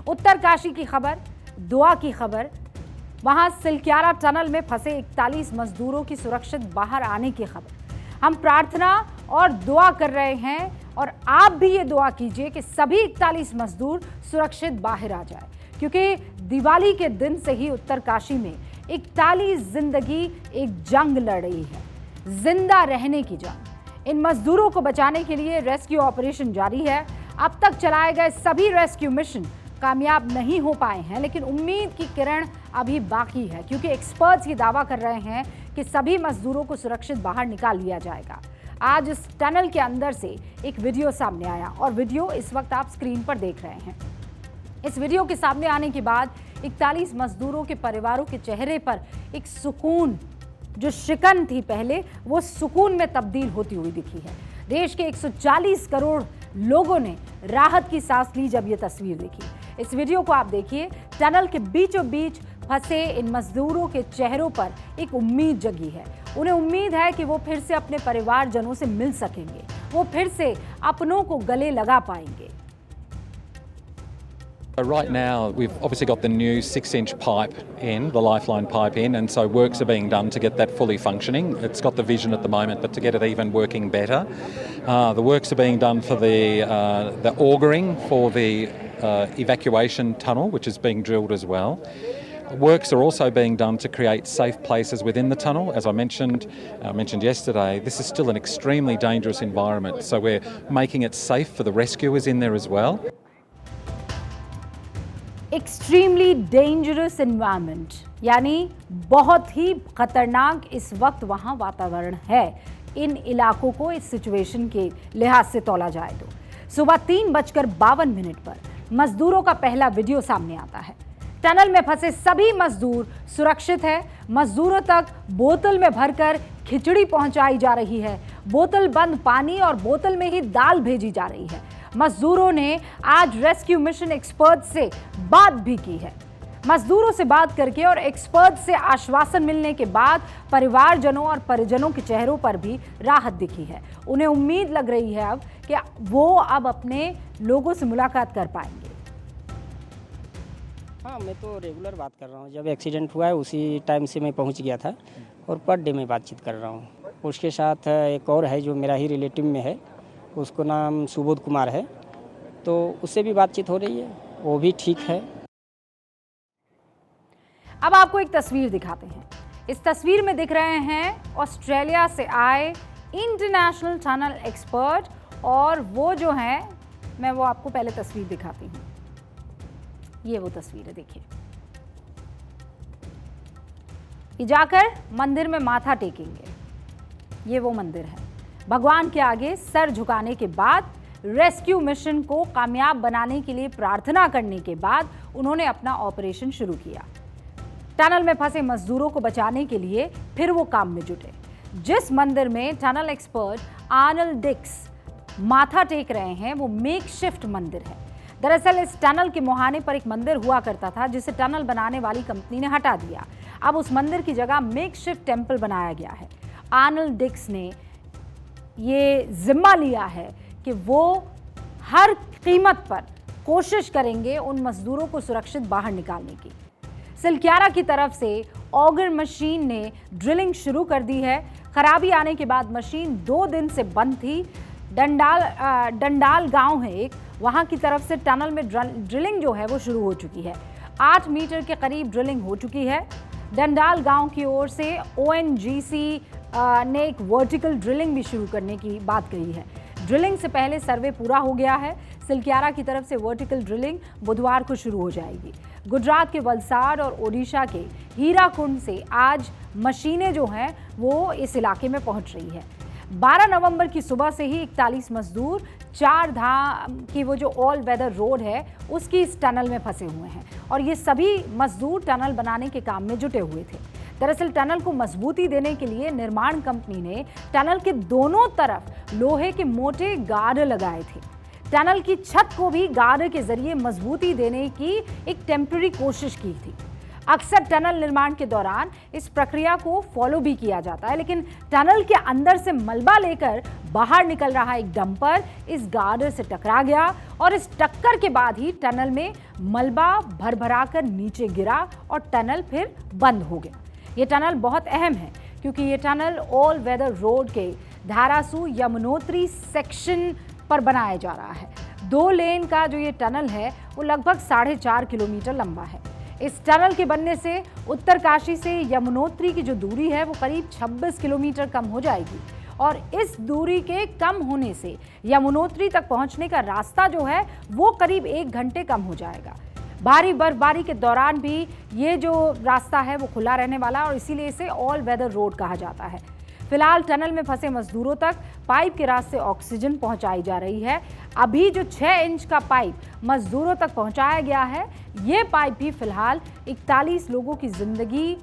उत्तरकाशी की खबर, दुआ की खबर। वहां सिलक्यारा टनल में फंसे 41 मजदूरों की सुरक्षित बाहर आने की खबर। हम प्रार्थना और दुआ कर रहे हैं और आप भी ये दुआ कीजिए कि सभी 41 मजदूर सुरक्षित बाहर आ जाए, क्योंकि दिवाली के दिन से ही उत्तरकाशी में 41 जिंदगी एक जंग लड़ रही है, जिंदा रहने की जंग। इन मजदूरों को बचाने के लिए रेस्क्यू ऑपरेशन जारी है। अब तक चलाए गए सभी रेस्क्यू मिशन कामयाब नहीं हो पाए हैं, लेकिन उम्मीद की किरण अभी बाकी है, क्योंकि एक्सपर्ट्स ये दावा कर रहे हैं कि सभी मजदूरों को सुरक्षित बाहर निकाल लिया जाएगा। आज इस टनल के अंदर से एक वीडियो सामने आया और वीडियो इस वक्त आप स्क्रीन पर देख रहे हैं। इस वीडियो के सामने आने के बाद 41 मजदूरों के परिवारों के चेहरे पर एक सुकून, जो शिकन थी पहले, वो सुकून में तब्दील होती हुई दिखी है। देश के 140 करोड़ लोगों ने राहत की सांस ली जब ये तस्वीर देखी। इस वीडियो को आप देखिए। टनल के बीचों बीच फंसे इन मजदूरों के चेहरों पर एक उम्मीद जगी है। उन्हें उम्मीद है कि वो फिर से अपने परिवारजनों से मिल सकेंगे, वो फिर से अपनों को गले लगा पाएंगे। Right now, we've obviously got the new 6-inch pipe in, the lifeline pipe in, and so works are being done to get that fully functioning. It's got the vision at the moment, but to get it even working better. The works are being done for the auguring for the evacuation tunnel, which is being drilled as well. Works are also being done to create safe places within the tunnel. As I mentioned yesterday, this is still an extremely dangerous environment, so we're making it safe for the rescuers in there as well. Extremely dangerous environment, यानी बहुत ही खतरनाक इस वक्त वहां वातावरण है। इन इलाकों को इस सिचुएशन के लिहाज से तौला जाए तो सुबह 3:52 पर मजदूरों का पहला वीडियो सामने आता है। टनल में फंसे सभी मजदूर सुरक्षित है। मजदूरों तक बोतल में भरकर खिचड़ी पहुंचाई जा रही है। बोतल बंद पानी और बोतल में ही दाल भेजी जा रही है। मजदूरों ने आज रेस्क्यू मिशन एक्सपर्ट से बात भी की है। मजदूरों से बात करके और एक्सपर्ट से आश्वासन मिलने के बाद परिवारजनों और परिजनों के चेहरों पर भी राहत दिखी है। उन्हें उम्मीद लग रही है अब कि वो अब अपने लोगों से मुलाकात कर पाएंगे। हाँ, मैं तो रेगुलर बात कर रहा हूँ। जब एक्सीडेंट हुआ है उसी टाइम से मैं पहुँच गया था और पर डे में बातचीत कर रहा हूँ। उसके साथ एक और है जो मेरा ही रिलेटिव में है, उसको नाम सुबोध कुमार है, तो उससे भी बातचीत हो रही है, वो भी ठीक है। अब आपको एक तस्वीर दिखाते हैं। इस तस्वीर में दिख रहे हैं ऑस्ट्रेलिया से आए इंटरनेशनल टनल एक्सपर्ट, और वो जो हैं, मैं वो आपको पहले तस्वीर दिखाती हूँ। ये वो तस्वीर है, देखिए। ये जाकर मंदिर में माथा टेकेंगे, ये वो मंदिर है। भगवान के आगे सर झुकाने के बाद, रेस्क्यू मिशन को कामयाब बनाने के लिए प्रार्थना करने के बाद उन्होंने अपना ऑपरेशन शुरू किया। टनल में फंसे मजदूरों को बचाने के लिए फिर वो काम में जुटे। जिस मंदिर में टनल एक्सपर्ट आर्नल्ड डिक्स माथा टेक रहे हैं, वो मेकशिफ्ट मंदिर है। दरअसल इस टनल के मुहाने पर एक मंदिर हुआ करता था, जिसे टनल बनाने वाली कंपनी ने हटा दिया। अब उस मंदिर की जगह मेकशिफ्ट टेम्पल बनाया गया है। आर्नल्ड डिक्स ने ये जिम्मा लिया है कि वो हर कीमत पर कोशिश करेंगे उन मजदूरों को सुरक्षित बाहर निकालने की। सिलक्यारा की तरफ से ऑगर मशीन ने ड्रिलिंग शुरू कर दी है। खराबी आने के बाद मशीन 2 दिन से बंद थी। डंडाल गांव है एक, वहां की तरफ से टनल में ड्रिलिंग जो है वो शुरू हो चुकी है। 8 मीटर के करीब ड्रिलिंग हो चुकी है। डंडाल गांव की ओर से ONGC ने एक वर्टिकल ड्रिलिंग भी शुरू करने की बात कही है। ड्रिलिंग से पहले सर्वे पूरा हो गया है। सिलक्यारा की तरफ से वर्टिकल ड्रिलिंग बुधवार को शुरू हो जाएगी। गुजरात के वलसाड और ओडिशा के हीराकुंड से आज मशीनें जो हैं वो इस इलाके में पहुंच रही है। 12 नवंबर की सुबह से ही 41 मजदूर 4 धाम की वो जो ऑल वेदर रोड है उसकी इस टनल में फंसे हुए हैं, और ये सभी मजदूर टनल बनाने के काम में जुटे हुए थे। दरअसल टनल को मजबूती देने के लिए निर्माण कंपनी ने टनल के दोनों तरफ लोहे के मोटे गार्ड लगाए थे। टनल की छत को भी गार्ड के जरिए मजबूती देने की एक टेम्पररी कोशिश की थी। अक्सर टनल निर्माण के दौरान इस प्रक्रिया को फॉलो भी किया जाता है, लेकिन टनल के अंदर से मलबा लेकर बाहर निकल रहा एक डंपर इस गार्डर से टकरा गया और इस टक्कर के बाद ही टनल में मलबा भरभराकर नीचे गिरा और टनल फिर बंद हो गया। ये टनल बहुत अहम है क्योंकि ये टनल ऑल वेदर रोड के धारासू यमुनोत्री सेक्शन पर बनाया जा रहा है। 2 लेन का जो ये टनल है वो लगभग 4.5 किलोमीटर लंबा है। इस टनल के बनने से उत्तरकाशी से यमुनोत्री की जो दूरी है वो करीब 26 किलोमीटर कम हो जाएगी और इस दूरी के कम होने से यमुनोत्री तक पहुंचने का रास्ता जो है वो करीब 1 घंटे कम हो जाएगा। भारी बर्फबारी के दौरान भी ये जो रास्ता है वो खुला रहने वाला और इसीलिए इसे ऑल वेदर रोड कहा जाता है। फिलहाल टनल में फंसे मजदूरों तक पाइप के रास्ते ऑक्सीजन पहुंचाई जा रही है। अभी जो 6 इंच का पाइप मजदूरों तक पहुंचाया गया है, ये पाइप भी फिलहाल 41 लोगों की जिंदगी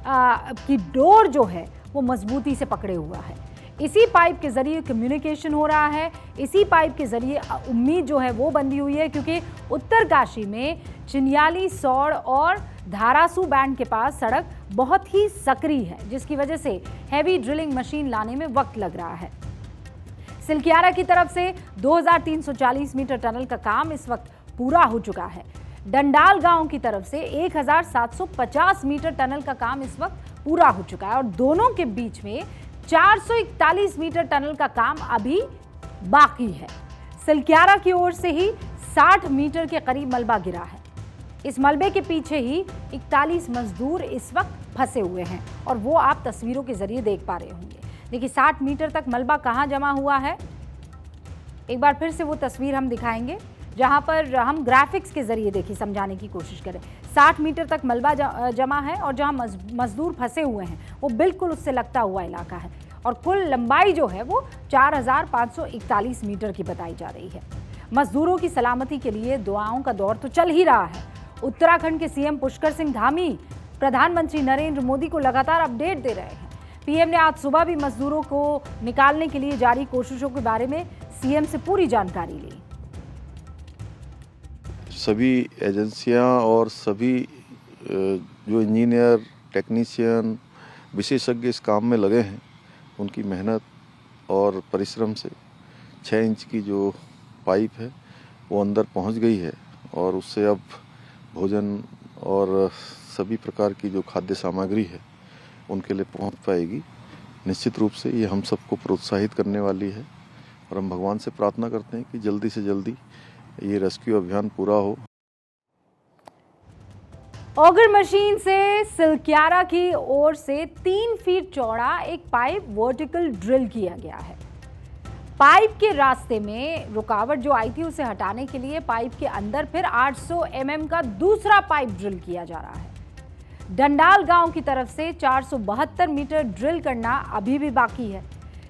की डोर जो है वो मजबूती से पकड़े हुआ है। इसी पाइप के जरिए कम्युनिकेशन हो रहा है, इसी पाइप के जरिए उम्मीद जो है वो बंधी हुई है क्योंकि उत्तरकाशी में चिन्याली, सौड़ और धारासू बैंड के पास सड़क बहुत ही सकरी है, जिसकी वजह से हैवी ड्रिलिंग मशीन लाने में वक्त लग रहा है। सिलक्यारा की तरफ से 2340 मीटर टनल का काम इस वक्त पूरा हो चुका है। डंडाल गांव की तरफ से 1750 मीटर टनल का काम इस वक्त पूरा हो चुका है और दोनों के बीच में 441 मीटर टनल का काम अभी बाकी है। सिलक्यारा की ओर से ही 60 मीटर के करीब मलबा गिरा है। इस मलबे के पीछे ही 41 मजदूर इस वक्त फंसे हुए हैं और वो आप तस्वीरों के जरिए देख पा रहे होंगे। देखिए 60 मीटर तक मलबा कहाँ जमा हुआ है, एक बार फिर से वो तस्वीर हम दिखाएंगे जहां पर हम ग्राफिक्स के जरिए देखिए समझाने की कोशिश करें। 60 मीटर तक मलबा जमा है और जहां मजदूर फंसे हुए हैं वो बिल्कुल उससे लगता हुआ इलाका है और कुल लंबाई जो है वो 4541 मीटर की बताई जा रही है। मजदूरों की सलामती के लिए दुआओं का दौर तो चल ही रहा है। उत्तराखंड के सीएम पुष्कर सिंह धामी प्रधानमंत्री नरेंद्र मोदी को लगातार अपडेट दे रहे हैं। पीएम ने आज सुबह भी मजदूरों को निकालने के लिए जारी कोशिशों के बारे में सीएम से पूरी जानकारी ली। सभी एजेंसियां और सभी जो इंजीनियर, टेक्नीशियन, विशेषज्ञ इस काम में लगे हैं, उनकी मेहनत और परिश्रम से 6 इंच की जो पाइप है वो अंदर पहुंच गई है और उससे अब भोजन और सभी प्रकार की जो खाद्य सामग्री है उनके लिए पहुंच पाएगी। निश्चित रूप से ये हम सबको प्रोत्साहित करने वाली है और हम भगवान से प्रार्थना करते हैं कि जल्दी से जल्दी ये रेस्क्यू अभियान पूरा हो। ऑगर मशीन से सिलक्यारा की ओर से 3 फीट चौड़ा एक पाइप वर्टिकल ड्रिल किया गया है। पाइप के रास्ते में रुकावट जो आई थी उसे हटाने के लिए पाइप के अंदर फिर 800 mm का दूसरा पाइप ड्रिल किया जा रहा है। डंडाल गांव की तरफ से 472 मीटर ड्रिल करना अभी भी बाकी है।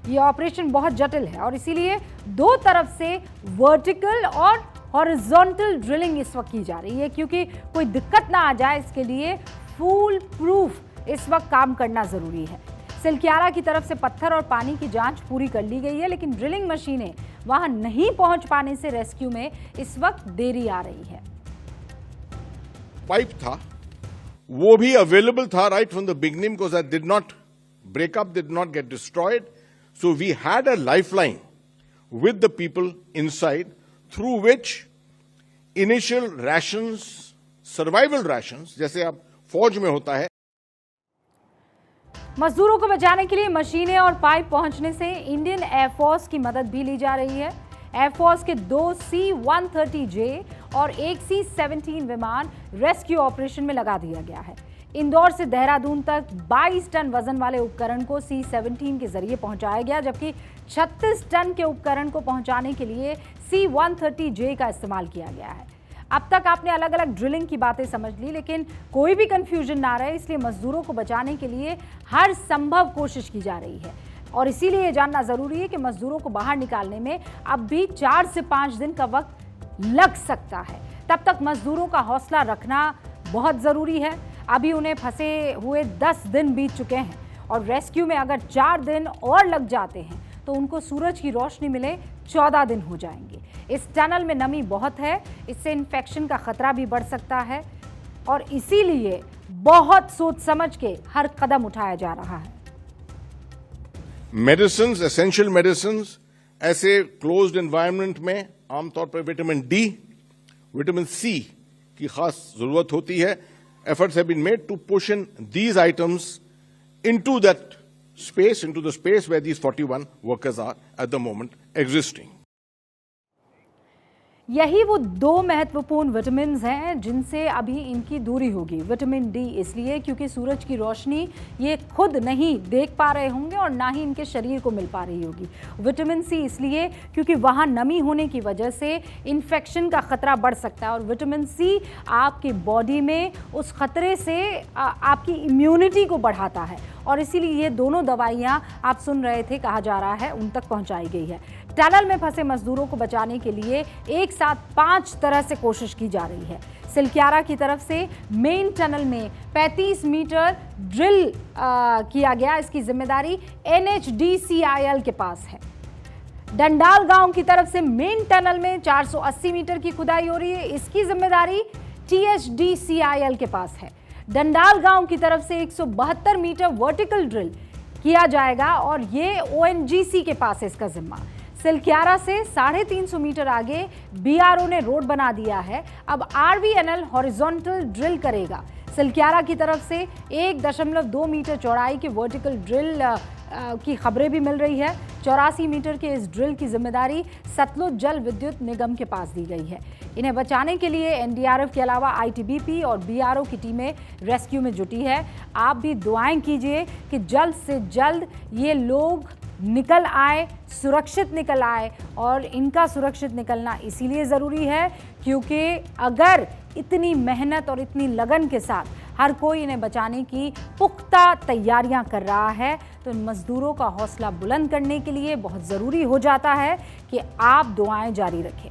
ये ऑपरेशन बहुत जटिल है और इसीलिए 2 तरफ से वर्टिकल और हॉरिजॉन्टल ड्रिलिंग इस वक्त की जा रही है क्योंकि कोई दिक्कत ना आ जाए, इसके लिए फूल प्रूफ इस वक्त काम करना जरूरी है। सिलक्यारा की तरफ से पत्थर और पानी की जांच पूरी कर ली गई है, लेकिन ड्रिलिंग मशीनें वहां नहीं पहुंच पाने से रेस्क्यू में इस वक्त देरी आ रही है। पाइप था वो भी अवेलेबल था right from the beginning because that did not break up, did not get destroyed, so we had a lifeline with the people inside through which initial rations, survival rations जैसे अब फौज में होता है। मजदूरों को बचाने के लिए मशीनें और पाइप पहुंचने से इंडियन एयरफोर्स की मदद भी ली जा रही है। एयरफोर्स के 2 C-130J और एक C-17 विमान रेस्क्यू ऑपरेशन में लगा दिया गया है। इंदौर से देहरादून तक 22 टन वजन वाले उपकरण को C-17 के जरिए पहुंचाया गया, जबकि 36 टन के उपकरण को पहुंचाने के लिए C-130J का इस्तेमाल किया गया है। अब तक आपने अलग अलग ड्रिलिंग की बातें समझ ली, लेकिन कोई भी कंफ्यूजन ना रहे, इसलिए मजदूरों को बचाने के लिए हर संभव कोशिश की जा रही है और इसीलिए ये जानना जरूरी है कि मजदूरों को बाहर निकालने में अब भी 4 से 5 दिन का वक्त लग सकता है। तब तक मजदूरों का हौसला रखना बहुत जरूरी है। अभी उन्हें फंसे हुए 10 दिन बीत चुके हैं और रेस्क्यू में अगर 4 दिन और लग जाते हैं तो उनको सूरज की रोशनी मिले 14 दिन हो जाएंगे। इस टनल में नमी बहुत है, इससे इन्फेक्शन का खतरा भी बढ़ सकता है और इसीलिए बहुत सोच समझ के हर कदम उठाया जा रहा है। Medicines, essential medicines ऐसे क्लोज्ड एनवायरनमेंट में आमतौर पर विटामिन डी, विटामिन सी की खास जरूरत होती है. Efforts have been made to push in these items into that space, into the space where these 41 workers are at the moment existing. यही वो दो महत्वपूर्ण विटामिन हैं जिनसे अभी इनकी दूरी होगी. विटामिन डी इसलिए क्योंकि सूरज की रोशनी ये खुद नहीं देख पा रहे होंगे और ना ही इनके शरीर को मिल पा रही होगी. विटामिन सी इसलिए क्योंकि वहाँ नमी होने की वजह से इन्फेक्शन का खतरा बढ़ सकता है और विटामिन सी आपकी बॉडी में उस खतरे से आपकी इम्यूनिटी को बढ़ाता है और इसीलिए ये दोनों दवाइयाँ आप सुन रहे थे कहा जा रहा है उन तक पहुँचाई गई है. टनल में फंसे मजदूरों को बचाने के लिए एक साथ 5 तरह से कोशिश की जा रही है. सिलक्यारा की तरफ से मेन टनल में 35 मीटर ड्रिल किया गया. इसकी जिम्मेदारी NHDCIL के पास है. डंडाल गांव की तरफ से मेन टनल में 480 मीटर की खुदाई हो रही है. इसकी जिम्मेदारी THDCIL के पास है. डंडाल गांव की तरफ से 172 मीटर वर्टिकल ड्रिल किया जाएगा और ये ONGC के पास है इसका जिम्मा. सिलक्यारा से 350 मीटर आगे BRO ने रोड बना दिया है. अब RVNL हॉरिजॉन्टल ड्रिल करेगा. सिलक्यारा की तरफ से 1.2 मीटर चौड़ाई के वर्टिकल ड्रिल की खबरें भी मिल रही है. 84 मीटर के इस ड्रिल की जिम्मेदारी सतलुज जल विद्युत निगम के पास दी गई है. इन्हें बचाने के लिए NDRF के अलावा ITBP और BRO की टीमें रेस्क्यू में जुटी है. आप भी दुआएं कीजिए कि जल्द से जल्द ये लोग निकल आए, सुरक्षित निकल आए. और इनका सुरक्षित निकलना इसीलिए ज़रूरी है क्योंकि अगर इतनी मेहनत और इतनी लगन के साथ हर कोई इन्हें बचाने की पुख्ता तैयारियां कर रहा है तो इन मजदूरों का हौसला बुलंद करने के लिए बहुत ज़रूरी हो जाता है कि आप दुआएं जारी रखें.